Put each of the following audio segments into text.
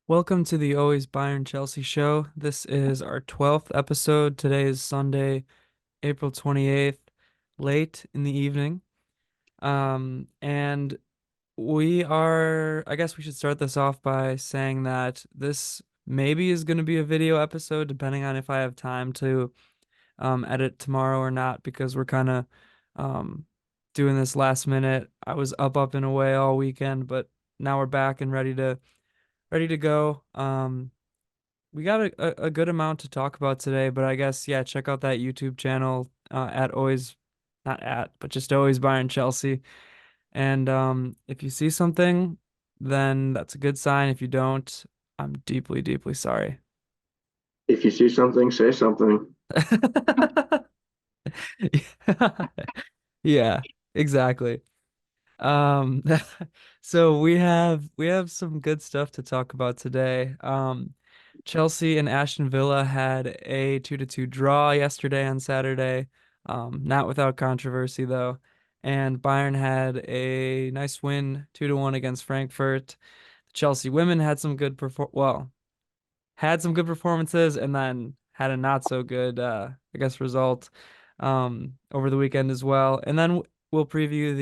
Welcome to the Always Bayern Chelsea show. This is our 12th episode. Today is Sunday, April 28th, late in the evening. And I guess we should start this off by saying that this maybe is going to be a video episode, depending on if I have time to edit tomorrow or not, because we're kind of um, doing this last minute. I was up and away all weekend, but now we're back and ready to go. We got a good amount to talk about today, but I guess, yeah, check out that YouTube channel at always, not at, but just always Bayern Chelsea. And if you see something, then that's a good sign. If you don't, I'm deeply, deeply sorry. If you see something, say something. Yeah, exactly. Um, so we have some good stuff to talk about today. Chelsea and Aston Villa had a 2-2 draw yesterday on Saturday. Not without controversy though. And Bayern had a nice win 2-1 against Frankfurt. The Chelsea women had some good performances and then had a not so good I guess result over the weekend as well. And then we'll preview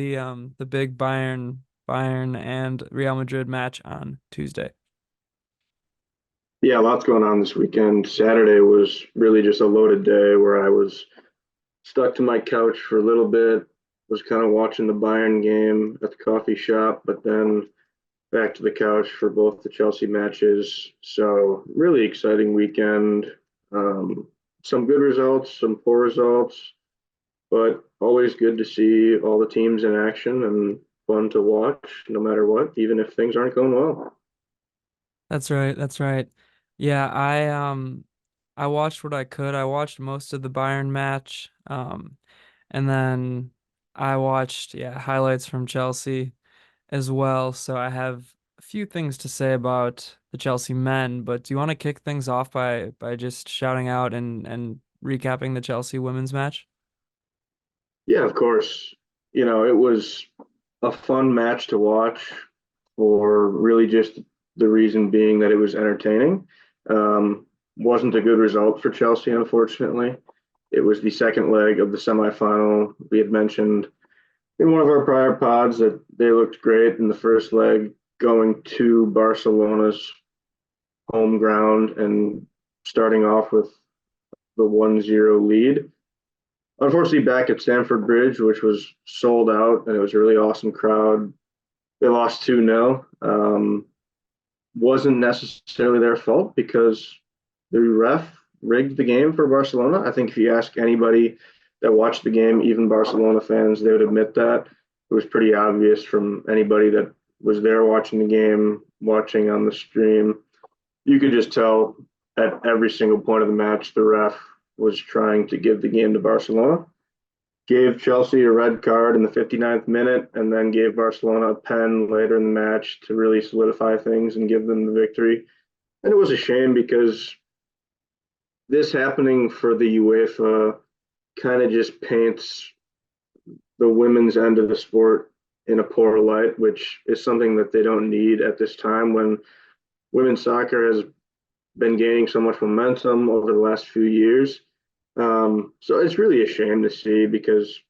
the big Bayern and Real Madrid match on Tuesday. Yeah, lots going on this weekend. Saturday was really just a loaded day where I was stuck to my couch for a little bit, was kind of watching the Bayern game at the coffee shop, but then back to the couch for both the Chelsea matches. So, really exciting weekend. Um, some good results, some poor results, but always good to see all the teams in action and fun to watch no matter what, even if things aren't going well. That's right, that's right. Yeah, I watched what I could. I watched most of the Bayern match. And then I watched, yeah, highlights from Chelsea as well. So I have a few things to say about the Chelsea men, but do you want to kick things off by just shouting out and recapping the Chelsea women's match? Yeah, of course. It was a fun match to watch for really just the reason being that it was entertaining. Wasn't a good result for Chelsea, unfortunately. It was the second leg of the semifinal. We had mentioned in one of our prior pods that they looked great in the first leg, going to Barcelona's home ground and starting off with the 1-0 lead. Unfortunately, back at Stamford Bridge, which was sold out, and it was a really awesome crowd, they lost 2-0. Wasn't necessarily their fault because the ref rigged the game for Barcelona. I think if you ask anybody that watched the game, even Barcelona fans, they would admit that. It was pretty obvious from anybody that was there watching the game, watching on the stream. You could just tell at every single point of the match, the ref was trying to give the game to Barcelona, gave Chelsea a red card in the 59th minute, and then gave Barcelona a pen later in the match to really solidify things and give them the victory. And it was a shame because this happening for the UEFA kind of just paints the women's end of the sport in a poor light, which is something that they don't need at this time when women's soccer has been gaining so much momentum over the last few years. So it's really a shame to see because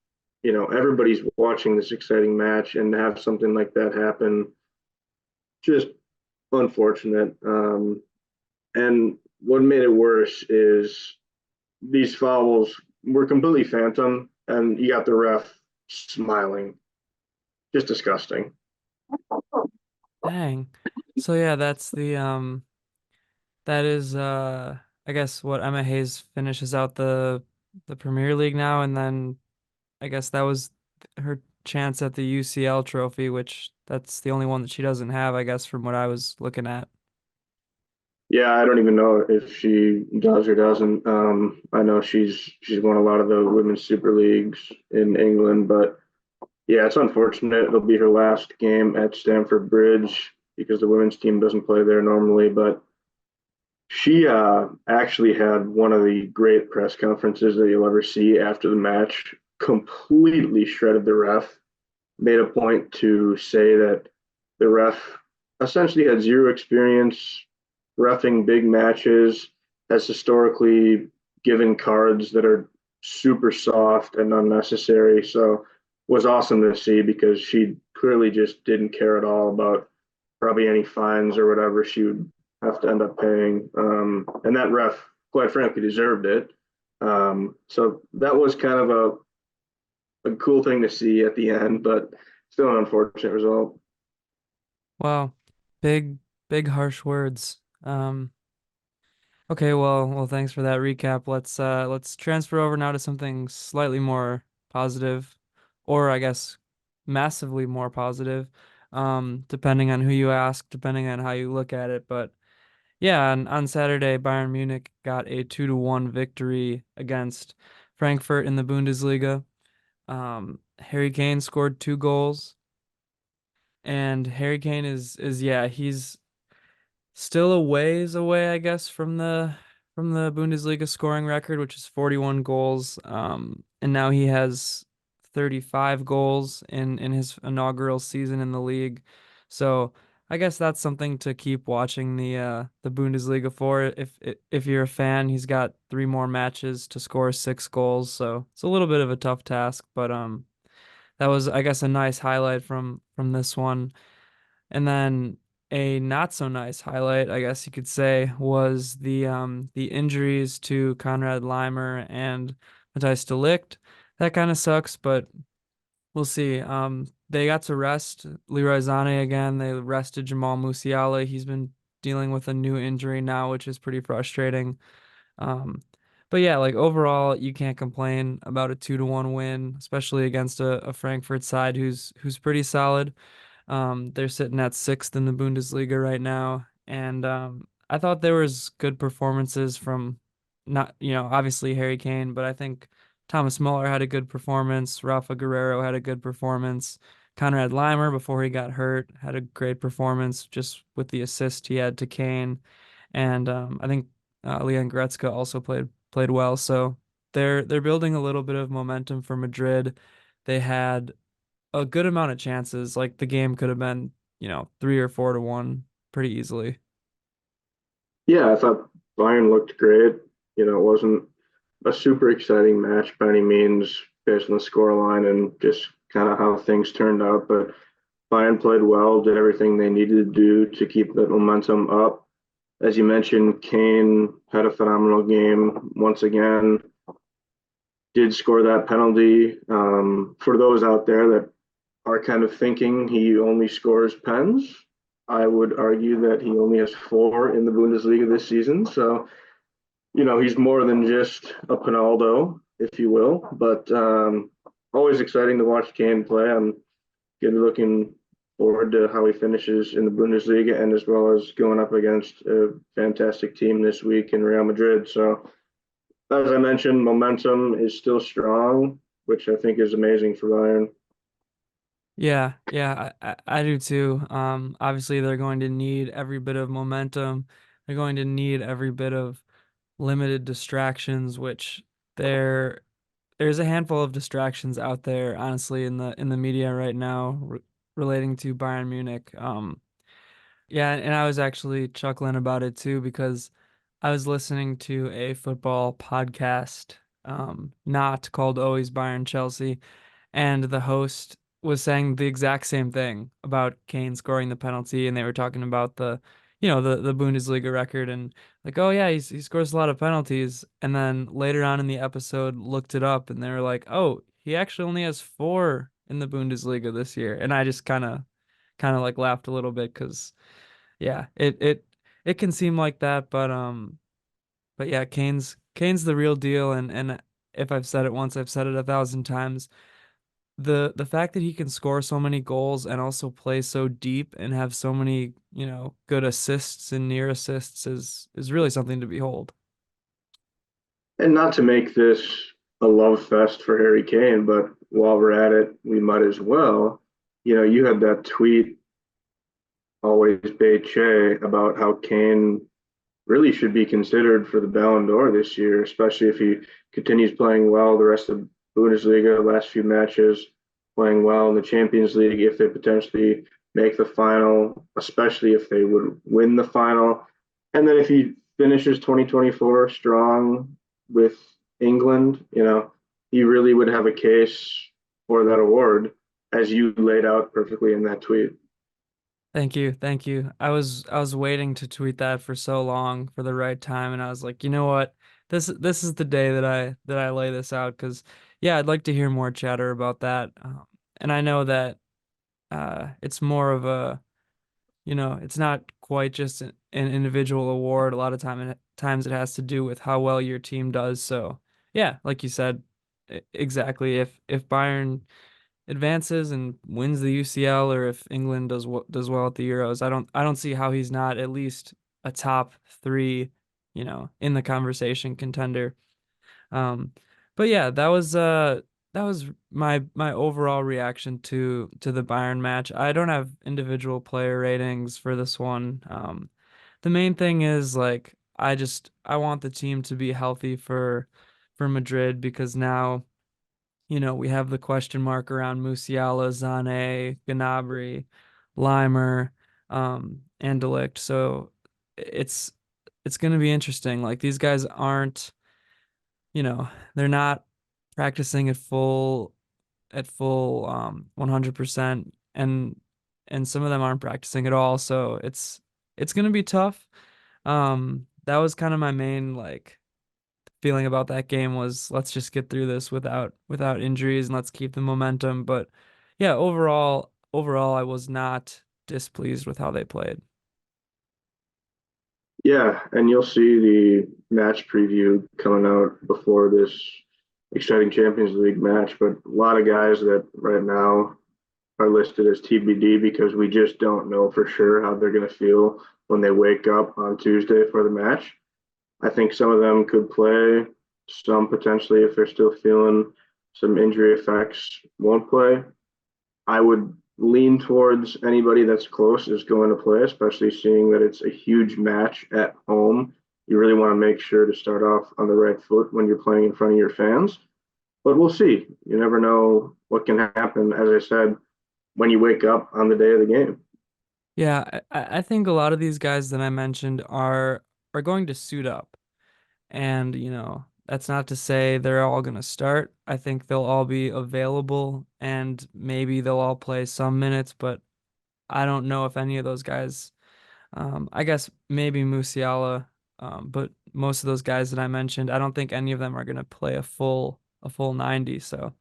everybody's watching this exciting match and to have something like that happen, just unfortunate. And what made it worse is these fouls were completely phantom, and you got the ref smiling. Just disgusting. Dang. So yeah, that is I guess what Emma Hayes finishes out the Premier League now, and then I guess that was her chance at the UCL trophy, which that's the only one that she doesn't have, I guess, from what I was looking at. Yeah, I don't even know if she does or doesn't. I know she's won a lot of the women's super leagues in England, but yeah, it's unfortunate. It'll be her last game at Stamford Bridge because the women's team doesn't play there normally. But she actually had one of the great press conferences that you'll ever see after the match. Completely shredded the ref. Made a point to say that the ref essentially had zero experience, reffing big matches, has historically given cards that are super soft and unnecessary. So was awesome to see because she clearly just didn't care at all about probably any fines or whatever she would have to end up paying. And that ref, quite frankly, deserved it. So that was kind of a cool thing to see at the end, but still an unfortunate result. Wow. Big, big harsh words. Okay, well, thanks for that recap. Let's transfer over now to something slightly more positive, or I guess massively more positive, depending on who you ask, depending on how you look at it. But yeah, on Saturday, Bayern Munich got a 2-1 victory against Frankfurt in the Bundesliga. Harry Kane scored 2 goals, and Harry Kane is yeah, he's still a ways away, I guess, from the Bundesliga scoring record, which is 41 goals. And now he has 35 goals in his inaugural season in the league. So I guess that's something to keep watching the Bundesliga for. If you're a fan, he's got 3 more matches to score 6 goals. So it's a little bit of a tough task, but that was, I guess, a nice highlight from this one. And then a not so nice highlight, I guess you could say, was the injuries to Konrad Leimer and Matthijs de Ligt. That kind of sucks, but we'll see. They got to rest Leroy Sané again. They rested Jamal Musiala. He's been dealing with a new injury now, which is pretty frustrating. Um, but yeah, like overall, you can't complain about a 2-1 win, especially against a Frankfurt side who's pretty solid. They're sitting at sixth in the Bundesliga right now, and I thought there was good performances from not, obviously Harry Kane, but I think Thomas Muller had a good performance. Rafa Guerrero had a good performance. Konrad Leimer, before he got hurt, had a great performance just with the assist he had to Kane, and I think Leon Goretzka also played well. So they're building a little bit of momentum for Madrid. They had a good amount of chances. Like the game could have been, 3 or 4 to 1 pretty easily. Yeah, I thought Bayern looked great. It wasn't a super exciting match by any means based on the scoreline and just kind of how things turned out. But Bayern played well, did everything they needed to do to keep the momentum up. As you mentioned, Kane had a phenomenal game once again, did score that penalty. For those out there that are kind of thinking he only scores pens, I would argue that he only has four in the Bundesliga this season. So, he's more than just a Pinaldo, if you will. But always exciting to watch Kane play. I'm good looking forward to how he finishes in the Bundesliga and as well as going up against a fantastic team this week in Real Madrid. So, as I mentioned, momentum is still strong, which I think is amazing for Bayern. Yeah, yeah, I do too. Obviously they're going to need every bit of momentum. They're going to need every bit of limited distractions, which there there's a handful of distractions out there, honestly, in the media right now relating to Bayern Munich. Yeah, and I was actually chuckling about it too because I was listening to a football podcast, not called Always Bayern Chelsea, and the host was saying the exact same thing about Kane scoring the penalty, and they were talking about the Bundesliga record, and like, oh yeah, he scores a lot of penalties, and then later on in the episode looked it up, and they were like, oh, he actually only has four in the Bundesliga this year, and I just kind of like laughed a little bit because yeah, it can seem like that, but yeah, Kane's the real deal, and if I've said it once, I've said it 1,000 times. The fact that he can score so many goals and also play so deep and have so many, good assists and near assists is really something to behold. And not to make this a love fest for Harry Kane, but while we're at it, we might as well. You had that tweet, always Che, about how Kane really should be considered for the Ballon d'Or this year, especially if he continues playing well the rest of Bundesliga, last few matches, playing well in the Champions League, if they potentially make the final, especially if they would win the final. And then if he finishes 2024 strong with England, he really would have a case for that award, as you laid out perfectly in that tweet. Thank you. Thank you. I was waiting to tweet that for so long for the right time, and I was like, you know what? This is the day that I lay this out because yeah, I'd like to hear more chatter about that. And I know that it's more of a, it's not quite just an individual award. A lot of times it has to do with how well your team does. So yeah, like you said, exactly. If Bayern advances and wins the UCL, or if England does well at the Euros, I don't see how he's not at least a top three, in the conversation contender. Um, but yeah, that was my overall reaction to the Bayern match. I don't have individual player ratings for this one. The main thing is like I want the team to be healthy for Madrid because now we have the question mark around Musiala, Zane, Gnabry, Limer, and De Ligt. So it's it's going to be interesting. Like these guys aren't, they're not practicing at full 100%, and some of them aren't practicing at all. So it's going to be tough. That was kind of my main like feeling about that game was let's just get through this without injuries and let's keep the momentum. But yeah, overall, I was not displeased with how they played. Yeah, and you'll see the match preview coming out before this exciting Champions League match. But a lot of guys that right now are listed as TBD because we just don't know for sure how they're going to feel when they wake up on Tuesday for the match. I think some of them could play, some potentially, if they're still feeling some injury effects, won't play. I would lean towards anybody that's close is going to play, especially seeing that it's a huge match at home. You really want to make sure to start off on the right foot when you're playing in front of your fans. But we'll see. You never know what can happen, as I said, when you wake up on the day of the game. Yeah, I think a lot of these guys that I mentioned are going to suit up. And, that's not to say they're all going to start. I think they'll all be available and maybe they'll all play some minutes, but I don't know if any of those guys, I guess maybe Musiala, but most of those guys that I mentioned, I don't think any of them are going to play a full 90. So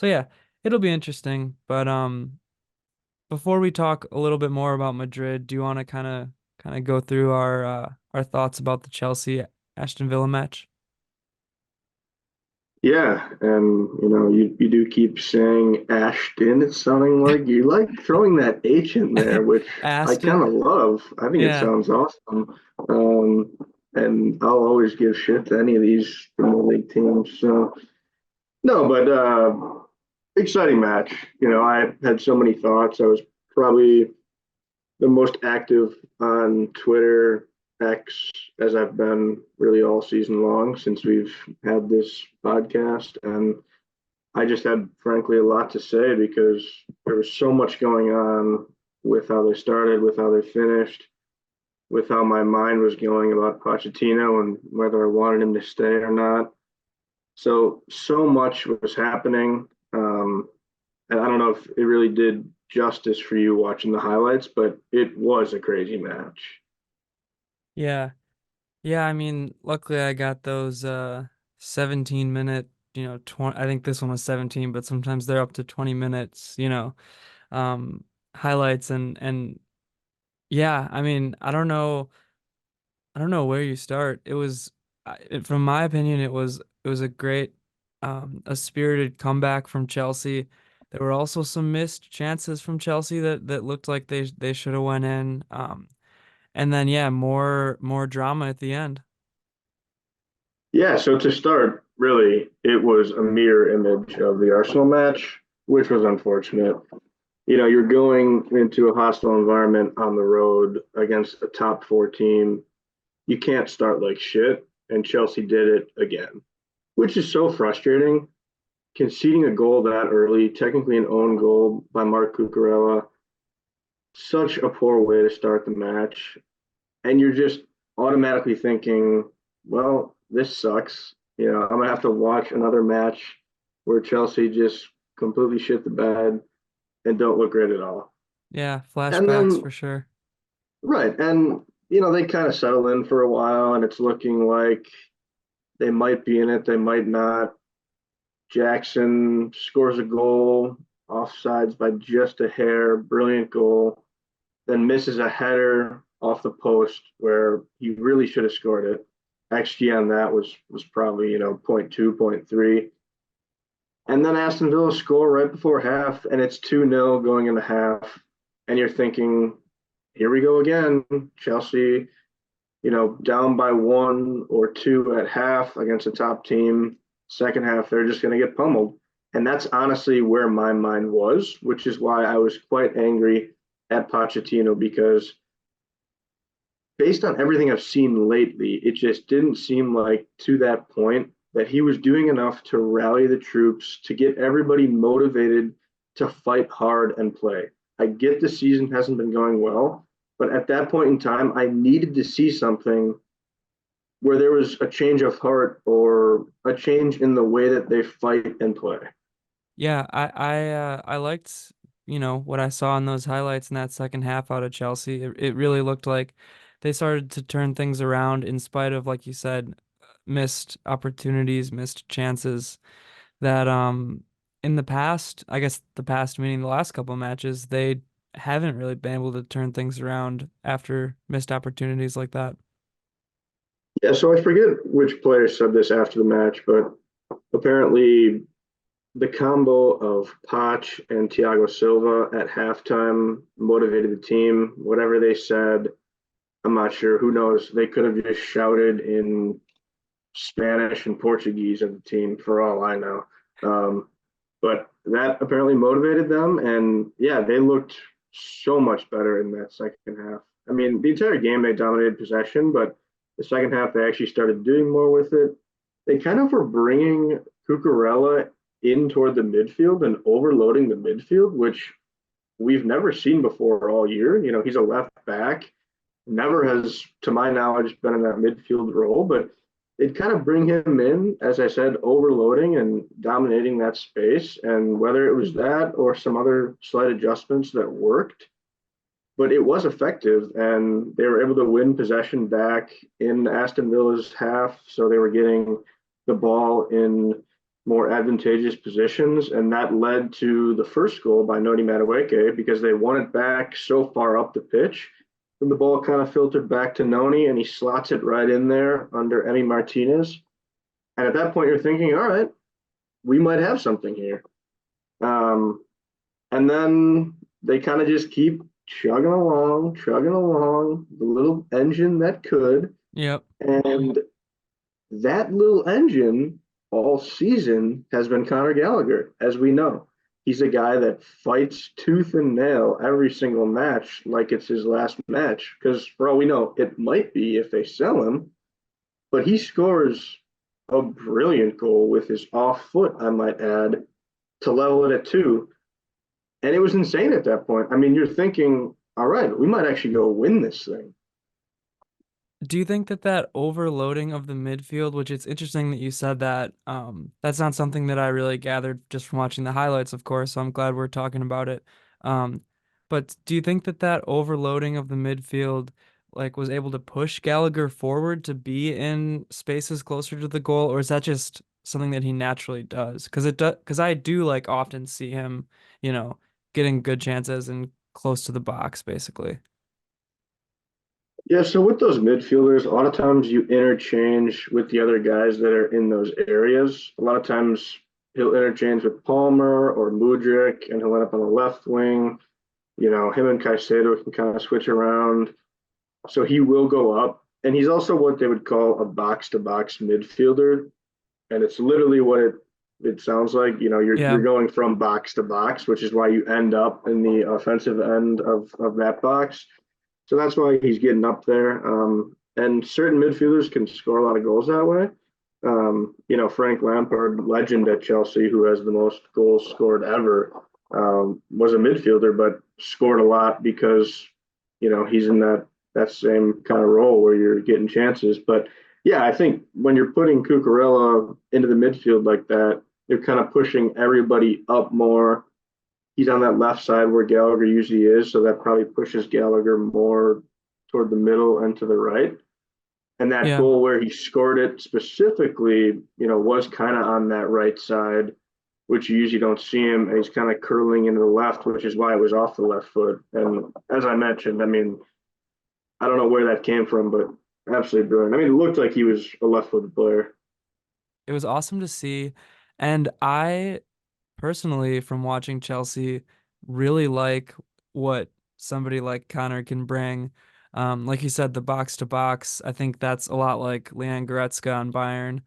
yeah, it'll be interesting. But before we talk a little bit more about Madrid, do you want to kind of go through our thoughts about the Chelsea Aston Villa match? Yeah, and you do keep saying Ashton. It's sounding like you like throwing that H in there, which I kind Aston? of love. I think it Yeah. sounds awesome. Um, and I'll always give shit to any of these Premier League teams. So no, but exciting match. I had so many thoughts. I was probably the most active on Twitter X as I've been really all season long since we've had this podcast. And I just had, frankly, a lot to say because there was so much going on with how they started, with how they finished, with how my mind was going about Pochettino and whether I wanted him to stay or not. So much was happening. And I don't know if it really did justice for you watching the highlights, but it was a crazy match. Yeah. Yeah, I mean, luckily I got those 17-minute, 20, I think this one was 17, but sometimes they're up to 20 minutes, um highlights and yeah, I mean, I don't know where you start. From my opinion, it was a spirited comeback from Chelsea. There were also some missed chances from Chelsea that looked like they should have went in. And then yeah, more drama at the end. Yeah, so to start, really, it was a mirror image of the Arsenal match, which was unfortunate. You're going into a hostile environment on the road against a top four team. You can't start like shit, and Chelsea did it again, which is so frustrating. Conceding a goal that early, technically an own goal by Mark Cucurella, such a poor way to start the match. And you're just automatically thinking, well, this sucks. I'm gonna have to watch another match where Chelsea just completely shit the bed and don't look great at all. Yeah, And flashbacks then for sure. right, and they kind of settle in for a while, and it's looking like they might be in it, they might not. Jackson scores a goal, offsides by just a hair, brilliant goal, then misses a header off the post where he really should have scored it. XG on that was probably, point 0.2, point 0.3. And then Aston Villa score right before half, and it's 2-0 going into half. And you're thinking, here we go again. Chelsea, down by 1 or 2 at half against a top team. Second half, they're just going to get pummeled. And that's honestly where my mind was, which is why I was quite angry at Pochettino because based on everything I've seen lately, it just didn't seem like to that point that he was doing enough to rally the troops, to get everybody motivated to fight hard and play. I get the season hasn't been going well, but at that point in time, I needed to see something where there was a change of heart or a change in the way that they fight and play. Yeah, I liked, what I saw in those highlights in that second half out of Chelsea. It really looked like they started to turn things around in spite of, like you said, missed opportunities, missed chances that in the past, I guess the past meaning the last couple of matches, they haven't really been able to turn things around after missed opportunities like that. Yeah, so I forget which player said this after the match, but apparently the combo of Poch and Thiago Silva at halftime motivated the team. Whatever they said, I'm not sure. Who knows? They could have just shouted in Spanish and Portuguese at the team for all I know. Um, but that apparently motivated them. And yeah, they looked so much better in that second half. I mean, the entire game they dominated possession, but the second half they actually started doing more with it. They kind of were bringing Cucurella in toward the midfield and overloading the midfield, which we've never seen before all year. He's a left back, never has, to my knowledge, been in that midfield role, but they'd kind of bring him in, as I said, overloading and dominating that space. And whether it was that or some other slight adjustments that worked, but it was effective and they were able to win possession back in Aston Villa's half. So they were getting the ball in more advantageous positions. And that led to the first goal by Noni Madueke because they won it back so far up the pitch. And the ball kind of filtered back to Noni and he slots it right in there under Emi Martinez. And at that point, you're thinking, all right, we might have something here. Um, and then they kind of just keep chugging along, the little engine that could. Yep. And that little engine all season has been Conor Gallagher, as we know. He's a guy that fights tooth and nail every single match like it's his last match. Because for all we know, it might be if they sell him, but he scores a brilliant goal with his off foot, I might add, to level it at 2. And it was insane at that point. I mean, you're thinking, all right, we might actually go win this thing. Do you think that that overloading of the midfield, which it's interesting that you said that, that's not something that I really gathered just from watching the highlights, of course, so I'm glad we're talking about it. Um, but do you think that that overloading of the midfield, like, was able to push Gallagher forward to be in spaces closer to the goal, or is that just something that he naturally does? Because I do like often see him, you know, getting good chances and close to the box, basically. Yeah, so with those midfielders, a lot of times you interchange with the other guys that are in those areas. A lot of times he'll interchange with Palmer or Mudryk, and he'll end up on the left wing. Him and Caicedo can kind of switch around. So he will go up. And he's also what they would call a box to box midfielder. And it's literally what it sounds like. You're Yeah. going from box to box, which is why you end up in the offensive end of that box. So that's why he's getting up there. And certain midfielders can score a lot of goals that way. Frank Lampard, legend at Chelsea, who has the most goals scored ever, was a midfielder, but scored a lot because, he's in that same kind of role where you're getting chances. But yeah, I think when you're putting Cucurella into the midfield like that, you're kind of pushing everybody up more. He's on that left side where Gallagher usually is, so that probably pushes Gallagher more toward the middle and to the right. And that Yeah. goal where he scored it specifically, was kind of on that right side, which you usually don't see him. And he's kind of curling into the left, which is why it was off the left foot. And as I mentioned, I mean, I don't know where that came from, but absolutely brilliant. I mean, it looked like he was a left-footed player. It was awesome to see. And I personally, from watching Chelsea, really like what somebody like Connor can bring. Like you said, the box to box, I think that's a lot like Leon Goretzka on Bayern.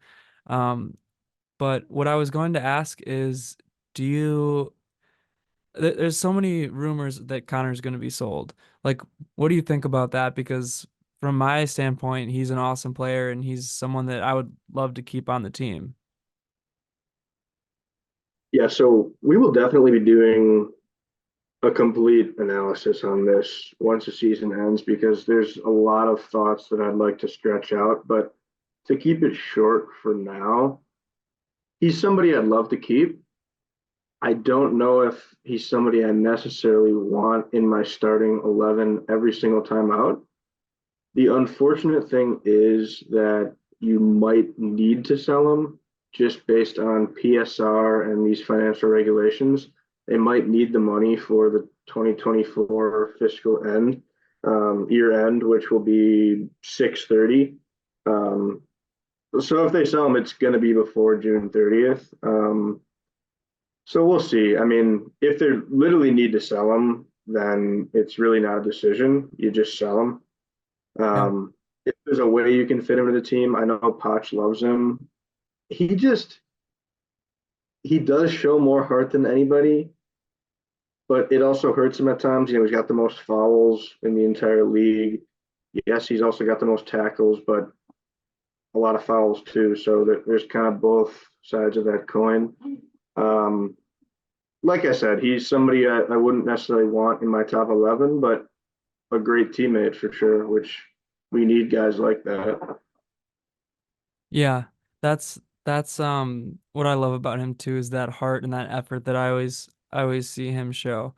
Um, but what I was going to ask is, do you, there's so many rumors that Connor's going to be sold. Like, what do you think about that? Because from my standpoint, he's an awesome player and he's someone that I would love to keep on the team. Yeah, so we will definitely be doing a complete analysis on this once the season ends because there's a lot of thoughts that I'd like to stretch out. But to keep it short for now, he's somebody I'd love to keep. I don't know if he's somebody I necessarily want in my starting 11 every single time out. The unfortunate thing is that you might need to sell him just based on PSR and these financial regulations. They might need the money for the 2024 fiscal end, year end, which will be 6/30. Um, so if they sell him, it's going to be before June 30th. So we'll see. I mean, if they literally need to sell him, then it's really not a decision. You just sell him. Yeah. If there's a way you can fit him into the team, I know Poch loves him. He just he does show more heart than anybody, but it also hurts him at times. He's got the most fouls in the entire league. Yes, he's also got the most tackles, but a lot of fouls too. So there's kind of both sides of that coin. Um, like I said, he's somebody I wouldn't necessarily want in my top 11, but a great teammate for sure, which we need guys like that. Yeah, that's what I love about him too is that heart and that effort that I always see him show.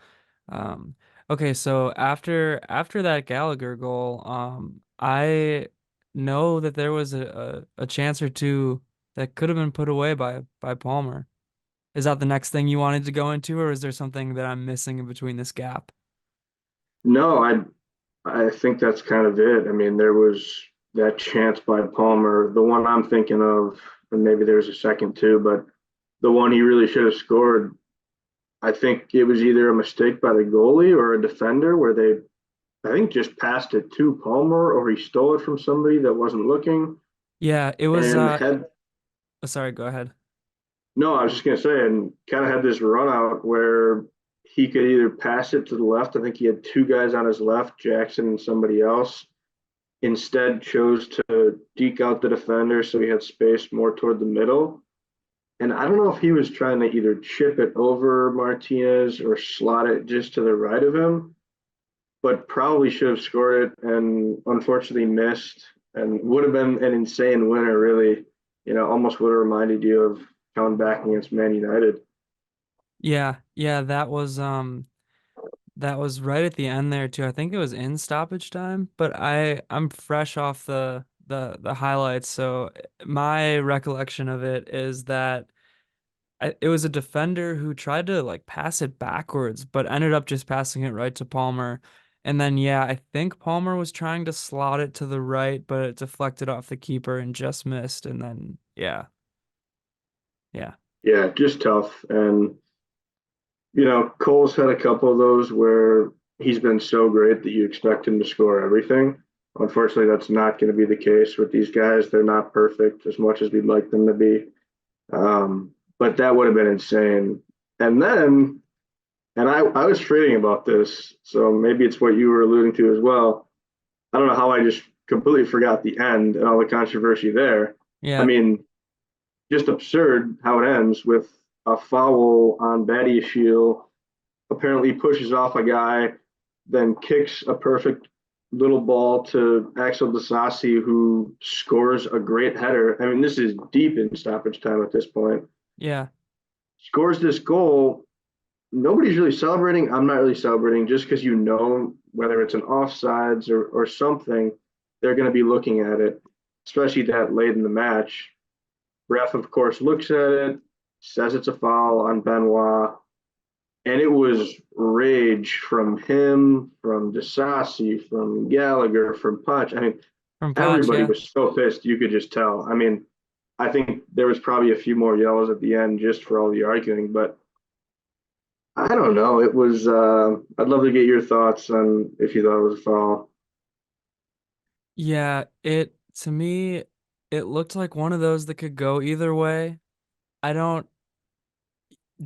Um okay, so after that Gallagher goal, I know that there was a chance or two that could have been put away by Palmer. Is that the next thing you wanted to go into, or is there something that I'm missing in between this gap? No, I think that's kind of it. I mean, there was that chance by Palmer, the one I'm thinking of, and maybe there's a second too, but the one he really should have scored. I think it was either a mistake by the goalie or a defender where they, I think, just passed it to Palmer or he stole it from somebody that wasn't looking. Yeah, it was And had sorry, go ahead. no, I was just gonna say, and kind of had this run out where he could either pass it to the left. I think he had two guys on his left, Jackson and somebody else. Instead, chose to deke out the defender so he had space more toward the middle. And I don't know if he was trying to either chip it over Martinez or slot it just to the right of him, but probably should have scored it and unfortunately missed and would have been an insane winner, really. Almost would have reminded you of coming back against Man United. Yeah, yeah, that was right at the end there too. I think it was in stoppage time, but I'm fresh off the highlights, so my recollection of it is that it was a defender who tried to like pass it backwards, but ended up just passing it right to Palmer. And then yeah, I think Palmer was trying to slot it to the right, but it deflected off the keeper and just missed. And then yeah, yeah, Yeah, just tough. And Cole's had a couple of those where he's been so great that you expect him to score everything. Unfortunately, that's not going to be the case with these guys. They're not perfect as much as we'd like them to be. But that would have been insane. And then, and I was tweeting about this, so maybe it's what you were alluding to as well. I don't know how I just completely forgot the end and all the controversy there. I yeah, mean, just absurd how it ends with a foul on Badiashile apparently pushes off a guy, then kicks a perfect little ball to Axel Disasi, who scores a great header. I mean, this is deep in stoppage time at this point. Yeah, Scores this goal. Nobody's really celebrating. I'm not really celebrating just because you know whether it's an offsides or something, they're going to be looking at it, especially that late in the match. Ref, of course, looks at it, says it's a foul on Benoit, and it was rage from him, from Disasi, from Gallagher, from Punch. I mean, from Potch, everybody yeah. was so pissed you could just tell. I mean, I think there was probably a few more yells at the end just for all the arguing, but I don't know. It was. I'd love to get your thoughts on if you thought it was a foul. Yeah, it to me it looked like one of those that could go either way. I don't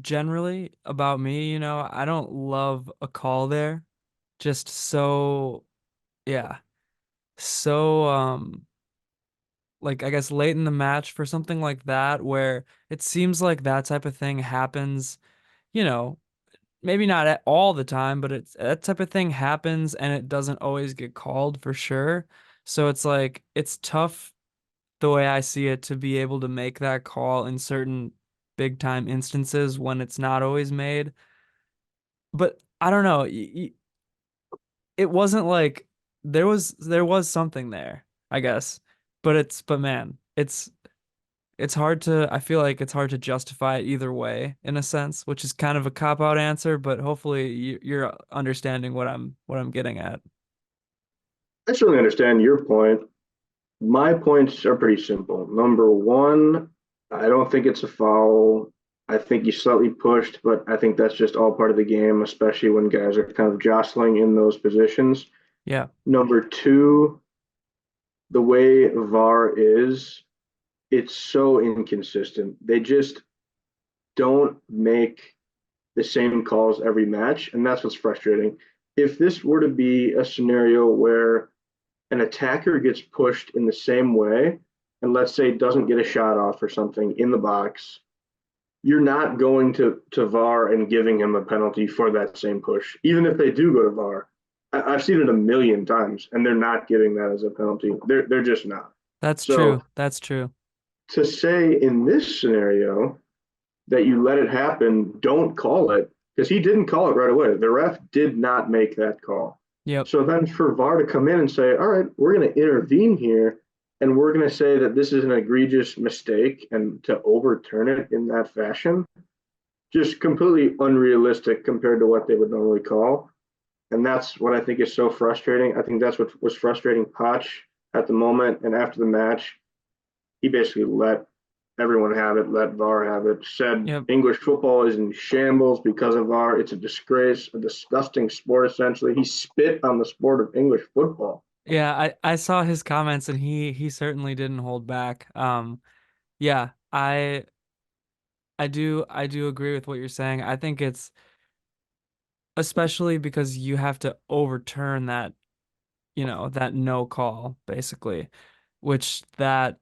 generally about me, I don't love a call there. Just so yeah. So like I guess late in the match for something like that where it seems like that type of thing happens, you know, maybe not at all the time, but it's that type of thing happens and it doesn't always get called for sure. So it's like it's tough the way I see it to be able to make that call in certain big time instances when it's not always made. But I don't know. It wasn't like there was something there, I guess. But man, it's hard to I feel like it's hard to justify it either way in a sense, which is kind of a cop out answer, but hopefully you're understanding what I'm getting at. I certainly understand your point. My points are pretty simple. Number one, I don't think it's a foul. I think he's slightly pushed, but I think that's just all part of the game, especially when guys are kind of jostling in those positions. Yeah, Number two, the way VAR is, it's so inconsistent. They just don't make the same calls every match, and that's what's frustrating. If this were to be a scenario where an attacker gets pushed in the same way, and let's say doesn't get a shot off or something in the box, you're not going to VAR and giving him a penalty for that same push, even if they do go to VAR. Have seen it a million times, and they're not giving that as a penalty. They're just not. that's So true. That's true. to say in this scenario that you let it happen, don't call it because he didn't call it right away. The ref did not make that call. Yep. So then for VAR to come in and say, all right, we're going to intervene here and we're going to say that this is an egregious mistake and to overturn it in that fashion, just completely unrealistic compared to what they would normally call. And that's what I think is so frustrating. I think that's what was frustrating Potch at the moment. And after the match, he basically let everyone have it, let VAR have it, said Yep. English football is in shambles because of VAR. It's a disgrace, a disgusting sport, essentially. He spit on the sport of English football. Yeah, I saw his comments and he certainly didn't hold back. Yeah, I do agree with what you're saying. I think it's especially because you have to overturn that, that no call basically, which that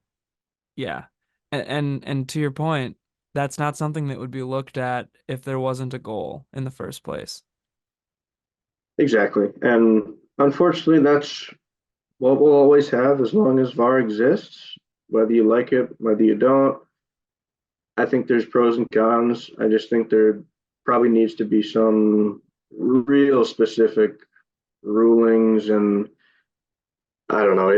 yeah. And to your point, that's not something that would be looked at if there wasn't a goal in the first place. Exactly. And unfortunately, that's what we'll always have as long as VAR exists, whether you like it, whether you don't. I think there's pros and cons. I just think there probably needs to be some real specific rulings, and I don't know.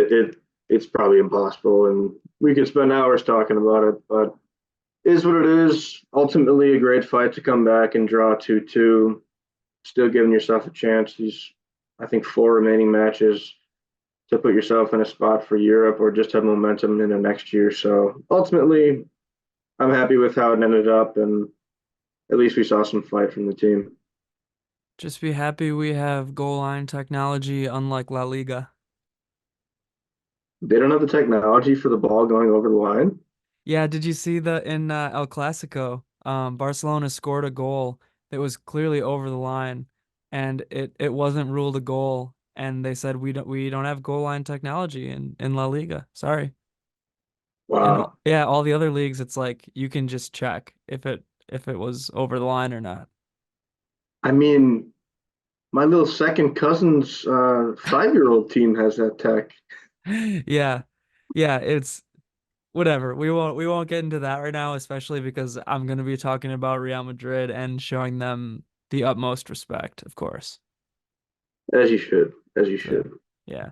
It's probably impossible, and we could spend hours talking about it, but it is what it is. Ultimately, a great fight to come back and draw 2-2. Still giving yourself a chance. These, I think, four remaining matches to put yourself in a spot for Europe or just have momentum in the next year. So ultimately, I'm happy with how it ended up, and at least we saw some fight from the team. Just be happy we have goal line technology unlike La Liga. They don't have the technology for the ball going over the line. Yeah, did you see the in El Clasico? Barcelona scored a goal that was clearly over the line, and it wasn't ruled a goal, and they said we don't have goal line technology in La Liga. Sorry. And Wow. yeah, all the other leagues, it's like you can just check if it was over the line or not. I mean, My little second cousin's 5-year-old team has that tech. Yeah. Yeah, it's whatever. We won't get into that right now, especially because I'm going to be talking about Real Madrid and showing them the utmost respect, of course. As you should, as you So, should. yeah.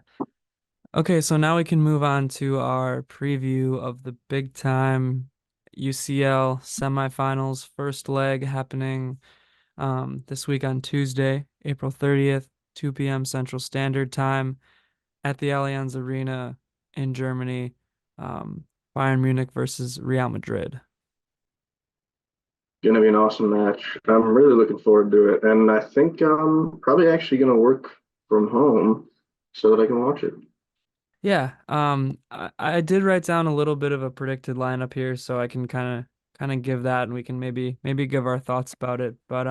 Okay, so now we can move on to our preview of the big time UCL semifinals first leg happening this week on Tuesday, April 30th, 2 p.m. Central Standard Time at the Allianz Arena in Germany. Um, Bayern Munich versus Real Madrid. Going to be an awesome match. I'm really looking forward to it, and I think I'm probably actually going to work from home so that I can watch it. Yeah, I did write down a little bit of a predicted lineup here, so I can kind of give that, and we can maybe give our thoughts about it. But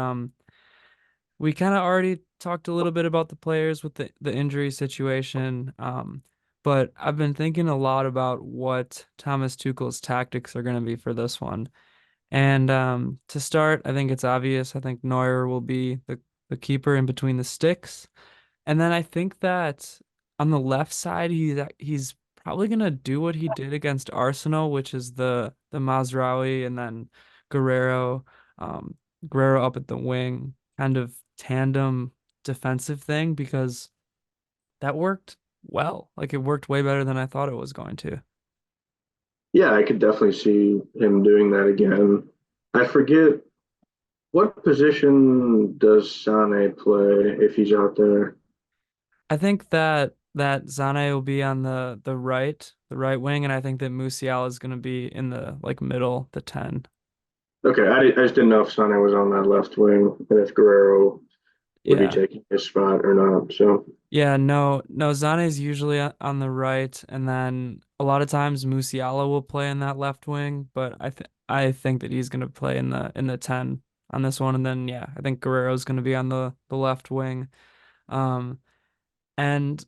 we kind of already talked a little bit about the players with the injury situation. But I've been thinking a lot about what Thomas Tuchel's tactics are going to be for this one. And to start, I think it's obvious. I think Neuer will be the keeper in between the sticks. And then I think that on the left side, he's probably gonna do what he did against Arsenal, which is the Mazraoui and then Guerrero, um, Guerrero up at the wing, kind of tandem defensive thing because that worked well. Like it worked way better than I thought it was going to. Yeah, I could definitely see him doing that again. I forget what position does Sane play if he's out there. I think that Zane will be on the right wing, and I think that Musiala is gonna be in the like middle, the 10. Okay, I just didn't know if Sane was on that left wing and if Guerrero would be Yeah. taking his spot or not. So Yeah, no, Zane's usually on the right, and then a lot of times Musiala will play in that left wing, but I think that he's gonna play in the 10 on this one, and then yeah, I think Guerrero's gonna be on the left wing. Um, and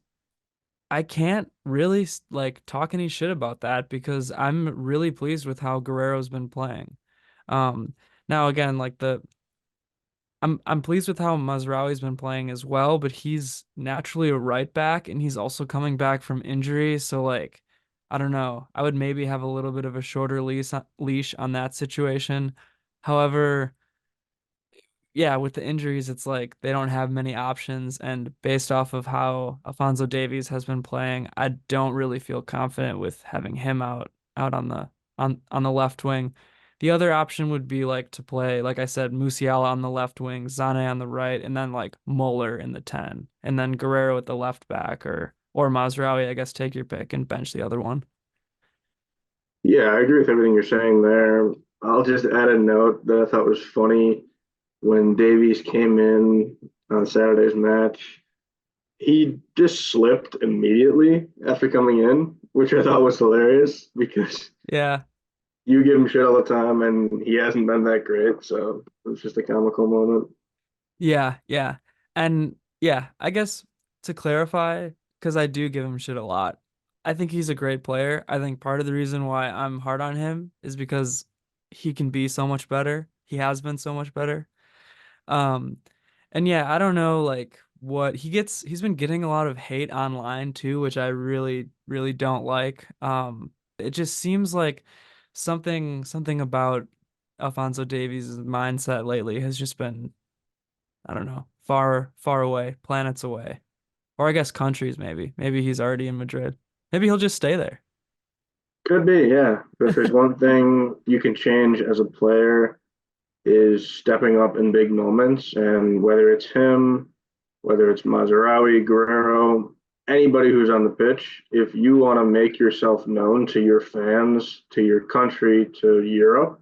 I can't really like talk any shit about that because I'm really pleased with how Guerrero's been playing. Um, Now again, like I'm pleased with how Mazraoui's been playing as well, but he's naturally a right back and he's also coming back from injury, so like I don't know. I would maybe have a little bit of a shorter leash on that situation. However, yeah, with the injuries, it's like they don't have many options. And based off of how Alfonso Davies has been playing, I don't really feel confident with having him out on the left wing. The other option would be like to play, like I said, Musiala on the left wing, Zane on the right, and then like Muller in the 10, and then Guerrero at the left back or Mazraoui, I guess take your pick and bench the other one. yeah, I agree with everything you're saying there. I'll just add a note that I thought was funny when Davies came in on Saturday's match. He just slipped immediately after coming in, which I thought was hilarious because Yeah. you give him shit all the time and he hasn't been that great. So it was just a comical moment. Yeah, yeah. And yeah, I guess to clarify, because I do give him shit a lot, I think he's a great player. I think part of the reason why I'm hard on him is because he can be so much better. He has been so much better. Um, and yeah, I don't know like what he's been getting a lot of hate online too, which I really don't like. It just seems like something about Alfonso Davies' mindset lately has just been I don't know, far away, planets away. Or I guess countries maybe. Maybe he's already in Madrid. Maybe he'll just stay there. Could be, yeah. But if there's one thing you can change as a player is stepping up in big moments. And whether it's him, whether it's Mazarawi, Guerrero, anybody who's on the pitch, if you want to make yourself known to your fans, to your country, to Europe,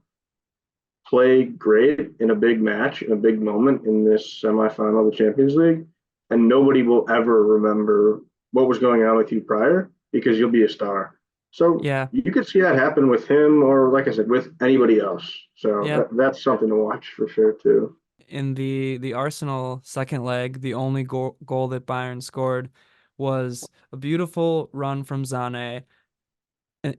play great in a big match, in a big moment in this semifinal of the Champions League, and nobody will ever remember what was going on with you prior because you'll be a star. So Yeah. you could see that happen with him, or like I said, with anybody else. So Yep. that's something to watch for sure too. In the Arsenal second leg, the only goal that Bayern scored was a beautiful run from Sané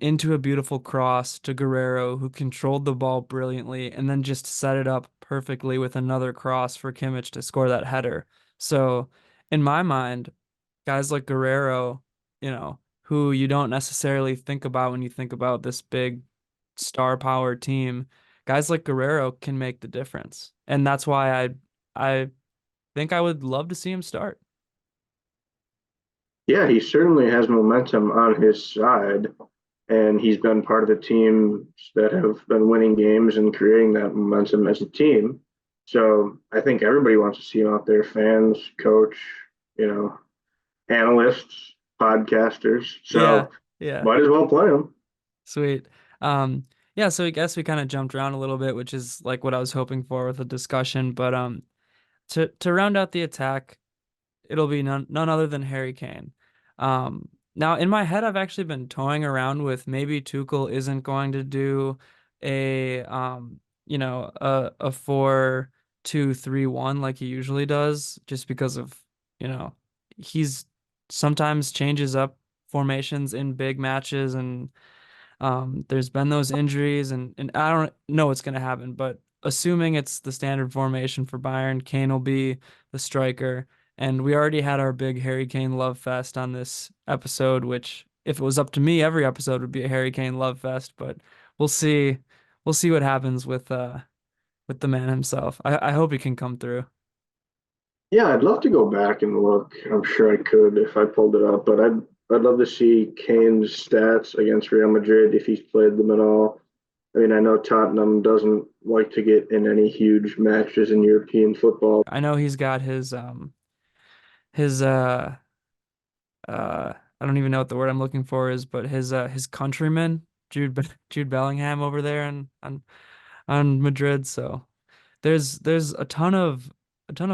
into a beautiful cross to Guerrero, who controlled the ball brilliantly and then just set it up perfectly with another cross for Kimmich to score that header. So in my mind, guys like Guerrero, who you don't necessarily think about when you think about this big star power team, guys like Guerrero can make the difference. And that's why I think I would love to see him start. Yeah, he certainly has momentum on his side, and he's been part of the teams that have been winning games and creating that momentum as a team. So I think everybody wants to see him out there, fans, coach, you know, analysts, podcasters. Yeah, So yeah. might as well play him. Sweet. Yeah, so I guess we kind of jumped around a little bit, which is like what I was hoping for with the discussion. But to round out the attack, it'll be none other than Harry Kane. Now in my head, I've actually been toying around with maybe Tuchel isn't going to do a 4-2-3-1 like he usually does, just because of, you know, he's sometimes changes up formations in big matches, and there's been those injuries, and I don't know what's going to happen, but assuming it's the standard formation for Bayern, Kane will be the striker. And we already had our big Harry Kane love fest on this episode, which if it was up to me, every episode would be a Harry Kane love fest. But we'll see, we'll see what happens with the man himself. I hope he can come through. Yeah, I'd love to go back and look. I'm sure I could if I pulled it up, but I'd love to see Kane's stats against Real Madrid if he's played them at all. I mean, I know Tottenham doesn't like to get in any huge matches in European football. I know he's got his I don't even know what the word I'm looking for is, but his countryman Jude Bellingham over there on Madrid. So there's a ton of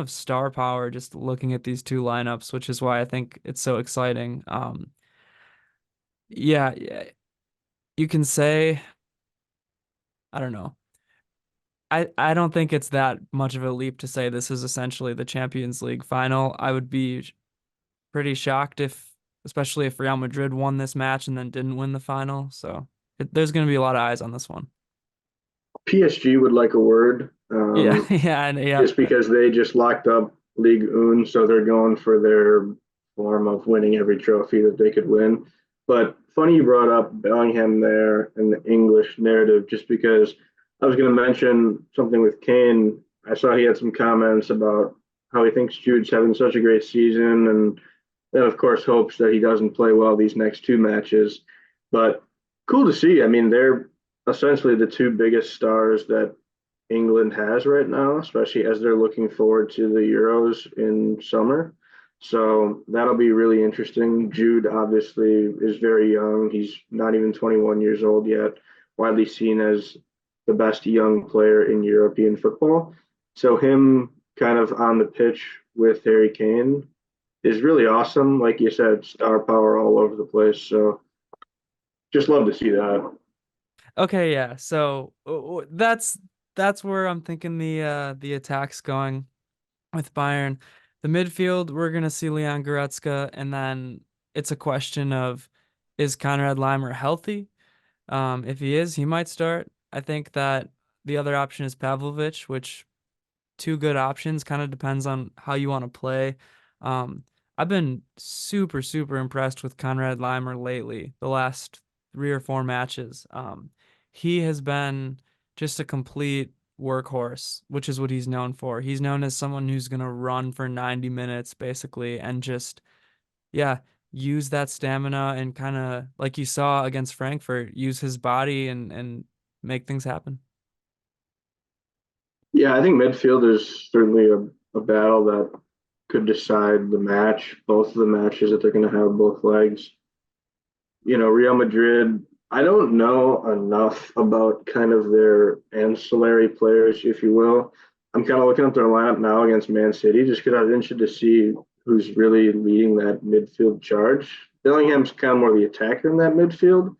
star power just looking at these two lineups, which is why I think it's so exciting. Yeah, yeah, you can say, I don't know. I don't think it's that much of a leap to say this is essentially the Champions League final. I would be pretty shocked if, especially if Real Madrid won this match and then didn't win the final. So there's going to be a lot of eyes on this one. PSG would like a word, Yeah, yeah, and yeah. just because they just locked up League Un, so they're going for their form of winning every trophy that they could win. But funny you brought up Bellingham there and the English narrative, just because I was going to mention something with Kane. I saw he had some comments about how he thinks Jude's having such a great season, and then of course hopes that he doesn't play well these next two matches. But cool to see. I mean, they're essentially the two biggest stars that England has right now, especially as they're looking forward to the Euros in summer. So that'll be really interesting. Jude obviously is very young. He's not even 21 years old yet, widely seen as the best young player in European football. So him kind of on the pitch with Harry Kane is really awesome. Like you said, star power all over the place. So just love to see that. Okay, yeah. So that's where I'm thinking the attack's going with Bayern. The midfield, we're gonna see Leon Goretzka, and then it's a question of, is Konrad Laimer healthy? If he is, he might start. I think that the other option is Pavlovic, which two good options, kind of depends on how you want to play. Um, I've been super, super impressed with Konrad Laimer lately, the last 3 or 4 matches. He has been just a complete workhorse, which is what he's known for. He's known as someone who's going to run for 90 minutes basically and just, yeah, use that stamina and kind of, like you saw against Frankfurt, use his body and make things happen. Yeah, I think midfield is certainly a battle that could decide the match, both of the matches that they're going to have both legs. Real Madrid, I don't know enough about kind of their ancillary players, if you will. I'm kind of looking at their lineup now against Man City just because I was interested to see who's really leading that midfield charge. Billingham's kind of more the attacker in that midfield.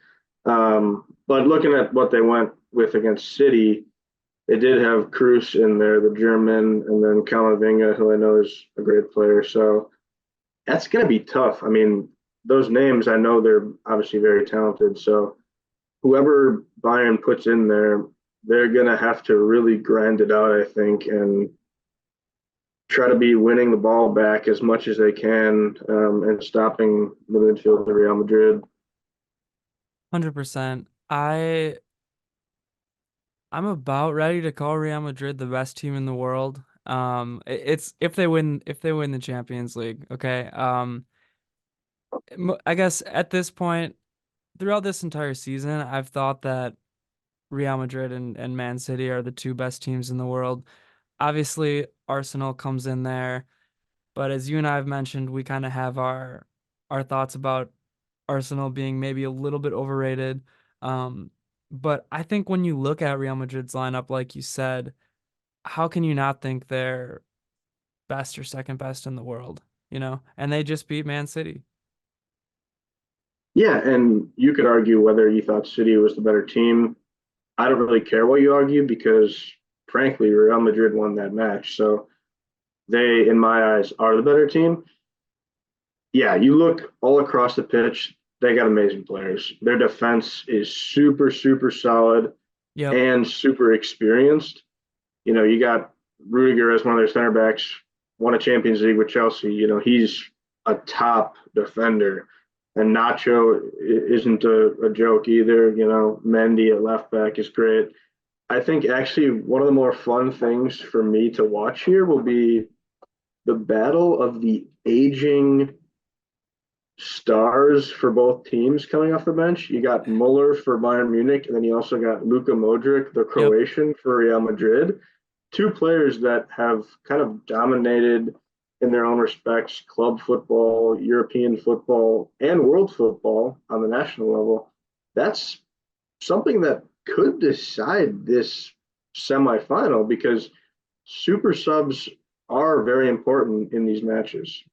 But looking at what they went with against City, they did have Cruz in there, the German, and then Camavinga, who I know is a great player. So that's going to be tough. I mean, those names, I know they're obviously very talented. So whoever Bayern puts in there, they're going to have to really grind it out, I think, and try to be winning the ball back as much as they can and stopping the midfield of Real Madrid. 100%. I'm about ready to call Real Madrid the best team in the world. It's if they win the Champions League, okay? I guess at this point, throughout this entire season, I've thought that Real Madrid and Man City are the two best teams in the world. Obviously, Arsenal comes in there, but as you and I have mentioned, we kind of have our thoughts about Arsenal being maybe a little bit overrated. Um, but I think when you look at Real Madrid's lineup, like you said, how can you not think they're best or second best in the world, you know? And they just beat Man City. Yeah, and you could argue whether you thought City was the better team. I don't really care what you argue because, frankly, Real Madrid won that match. So they, in my eyes, are the better team. Yeah, you look all across the pitch, they got amazing players. Their defense is super, super solid Yep, and super experienced. You know, you got Rudiger as one of their center backs, won a Champions League with Chelsea. You know, he's a top defender. And Nacho isn't a joke either. You know, Mendy at left back is great. I think actually one of the more fun things for me to watch here will be the battle of the aging stars for both teams coming off the bench. You got Muller for Bayern Munich, and then you also got Luka Modric, the yep. Croatian, for Real Madrid. Two players that have kind of dominated in their own respects club football, European football, and world football on the national level. That's something that could decide this semifinal because super subs are very important in these matches.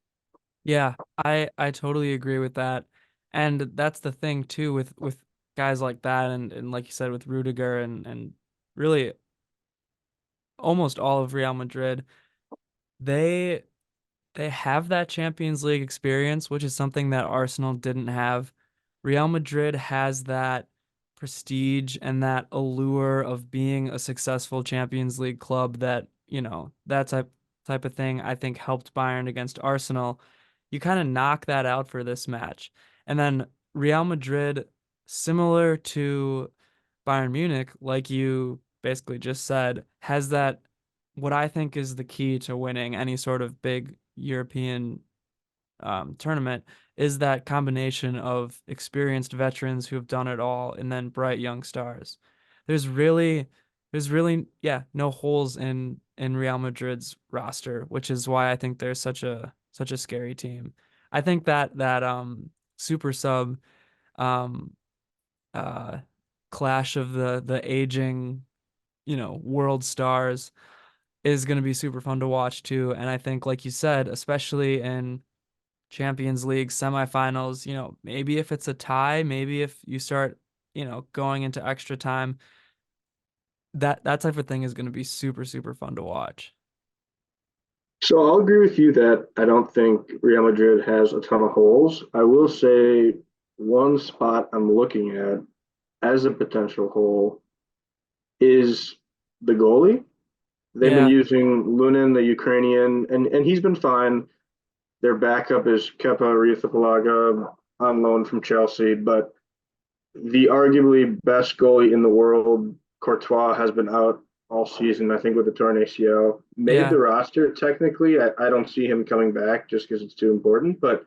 Yeah, I totally agree with that. And that's the thing too with guys like that and like you said with Rudiger and really almost all of Real Madrid, they they have that Champions League experience, which is something that Arsenal didn't have. Real Madrid has that prestige and that allure of being a successful Champions League club that, you know, that type of thing I think helped Bayern against Arsenal. You kind of knock that out for this match. And then Real Madrid, similar to Bayern Munich, like you basically just said, has that what I think is the key to winning any sort of big European tournament is that combination of experienced veterans who have done it all and then bright young stars. There's really, yeah, no holes in Real Madrid's roster, which is why I think they're such a scary team. I think that super sub um, uh, clash of the aging, you know, world stars is going to be super fun to watch too. And I think, like you said, especially in Champions League semifinals, you know, maybe if it's a tie, maybe if you start, you know, going into extra time, that type of thing is going to be super fun to watch. So I'll agree with you that I don't think Real Madrid has a ton of holes. I will say one spot I'm looking at as a potential hole is the goalie. They've been Yeah, using Lunin, the Ukrainian, and he's been fine. Their backup is Kepa Arrizabalaga on loan from Chelsea, but the arguably best goalie in the world, Courtois, has been out all season, I think, with the torn ACL. Made yeah, the roster technically. I don't see him coming back just because it's too important, but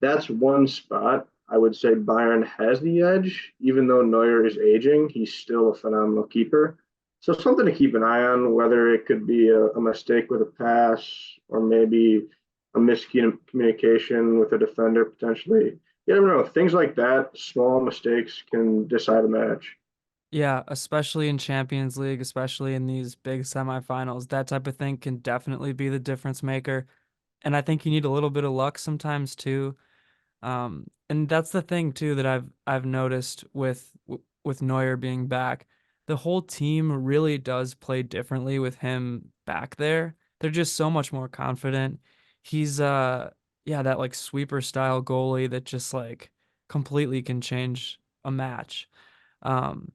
that's one spot. I would say Bayern has the edge, even though Neuer is aging. He's still a phenomenal keeper. So something to keep an eye on, whether it could be a mistake with a pass or maybe a miscommunication with a defender potentially. You never know. Things like that, small mistakes can decide a match. yeah, especially in Champions League, especially in these big semifinals, that type of thing can definitely be the difference maker. And I think you need a little bit of luck sometimes too. And that's the thing too that I've noticed with Neuer being back. The whole team really does play differently with him back there. They're just so much more confident. He's yeah, that like sweeper style goalie that just like completely can change a match. Um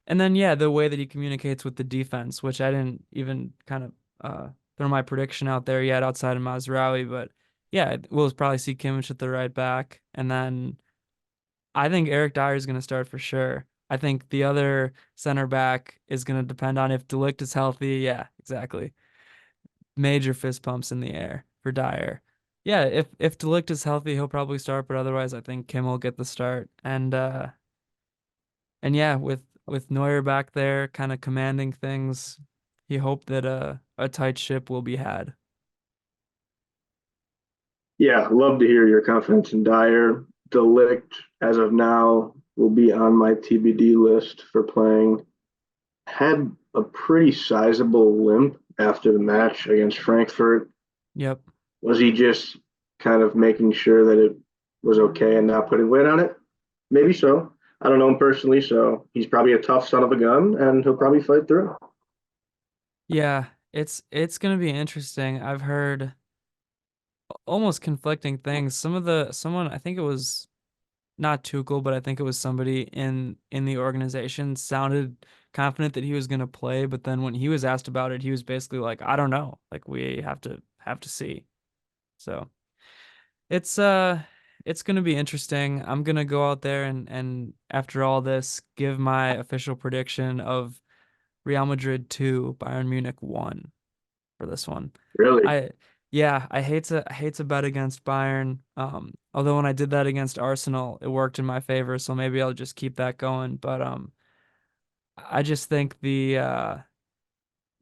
and then yeah, the way that he communicates with the defense, which I didn't even kind of throw my prediction out there yet outside of Mazraoui, but yeah, we'll probably see Kimmich at the right back, and then I think Eric Dyer is going to start for sure. I think the other center back is going to depend on if De Ligt is healthy. Yeah, exactly. Major fist pumps in the air for Dyer. Yeah, if De Ligt is healthy, he'll probably start, but otherwise, I think Kim will get the start. And yeah, with Neuer back there, kind of commanding things, he hoped that a tight ship will be had. Yeah, love to hear your confidence in Dyer. Delict, as of now, will be on my TBD list for playing. Had a pretty sizable limp after the match against Frankfurt. Yep. Was he just kind of making sure that it was okay and not putting weight on it? Maybe so. I don't know him personally, so he's probably a tough son of a gun, and he'll probably fight through. Yeah, it's gonna be interesting. I've heard almost conflicting things. Someone I think it was not Tuchel, but I think it was somebody in the organization sounded confident that he was gonna play, but then when he was asked about it, he was basically like, I don't know. Like we have to see. So it's it's gonna be interesting. I'm gonna go out there and after all this, give my official prediction of Real Madrid 2, Bayern Munich 1 for this one. Really I yeah, I hate to bet against Bayern. Although when I did that against Arsenal, it worked in my favor, so maybe I'll just keep that going. But I just think the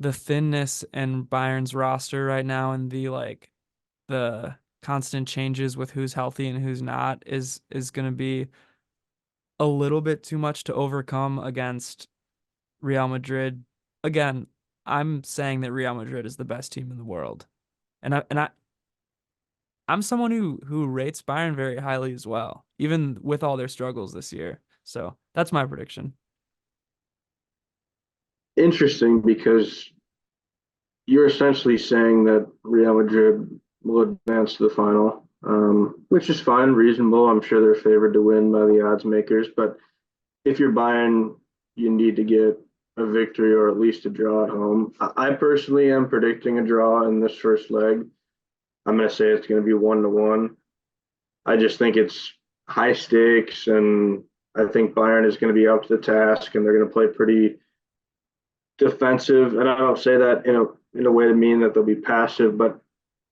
thinness in Bayern's roster right now and the constant changes with who's healthy and who's not is going to be a little bit too much to overcome against Real Madrid. Again, I'm saying that Real Madrid is the best team in the world. I'm someone who rates Bayern very highly as well, even with all their struggles this year. So that's my prediction. interesting because you're essentially saying that Real Madrid will advance to the final, which is fine, reasonable. I'm sure they're favored to win by the odds makers, but if you're Bayern, you need to get a victory or at least a draw at home. I personally am predicting a draw in this first leg. I'm going to say it's going to be 1-1. I just think it's high stakes, and I think Bayern is going to be up to the task, and they're going to play pretty defensive. And I don't say that in a way to mean that they'll be passive, but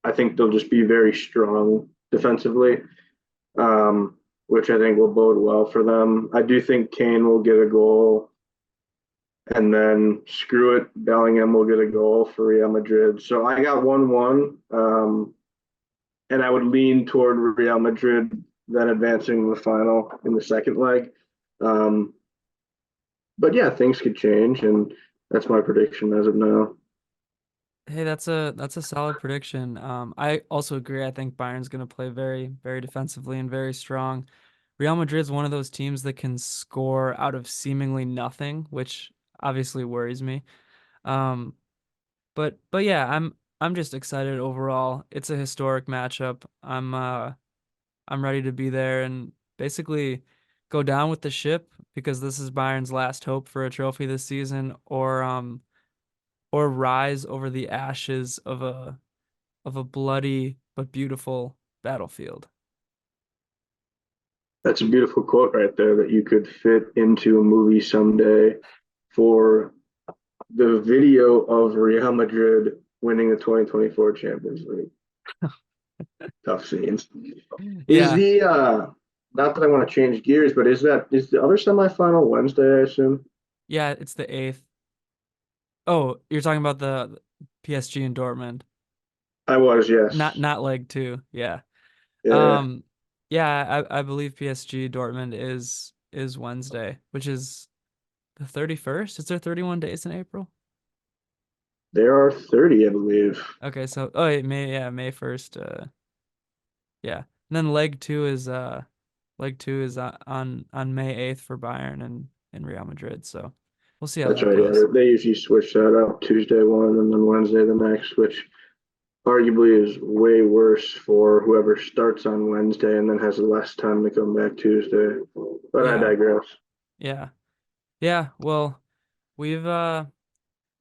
I think they'll just be very strong defensively, which I think will bode well for them. I do think Kane will get a goal, and then screw it, Bellingham will get a goal for Real Madrid. So I got 1-1, and I would lean toward Real Madrid then advancing to the final in the second leg. Um, but yeah, things could change, and that's my prediction as of now. Hey, that's a solid prediction. I also agree. I think Bayern's going to play very, very defensively and very strong. Real Madrid's one of those teams that can score out of seemingly nothing, which obviously worries me. Um, but yeah, I'm just excited overall. It's a historic matchup. I'm ready to be there and basically go down with the ship because this is Bayern's last hope for a trophy this season, or rise over the ashes of a bloody but beautiful battlefield. That's a beautiful quote right there that you could fit into a movie someday for the video of Real Madrid winning the 2024 Champions League. Tough scenes. Is Yeah, the not that I want to change gears, but is the other semifinal Wednesday, I assume? yeah, it's the eighth. Oh, you're talking about the PSG and Dortmund, I was, not yes. not leg two. Yeah. Yeah. Um, yeah, I believe PSG Dortmund is Wednesday, which is the 31st. Is there 31 days in April? There are 30, I believe. Okay, so oh yeah, May 1st. Yeah. And then leg two is on May 8th for Bayern and Real Madrid. So we'll see how That's that right. goes. Yeah, they usually switch that up Tuesday one and then Wednesday the next, which arguably is way worse for whoever starts on Wednesday and then has less time to come back Tuesday. But I Yeah. digress. Yeah. Yeah, well, we've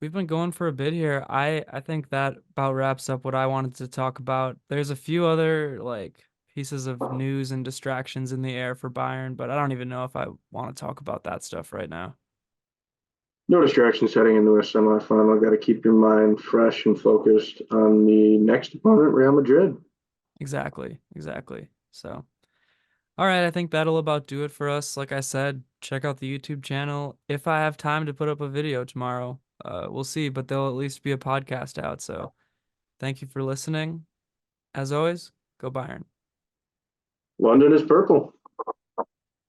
we've been going for a bit here. I think that about wraps up what I wanted to talk about. There's a few other like pieces of news and distractions in the air for Bayern, but I don't even know if I want to talk about that stuff right now. No distractions heading into a semifinal. Got to keep your mind fresh and focused on the next opponent, Real Madrid. Exactly, exactly. So, all right, I think that'll about do it for us. Like I said, check out the YouTube channel. If I have time to put up a video tomorrow, we'll see, but there'll at least be a podcast out. So, thank you for listening. As always, go Bayern. London is purple.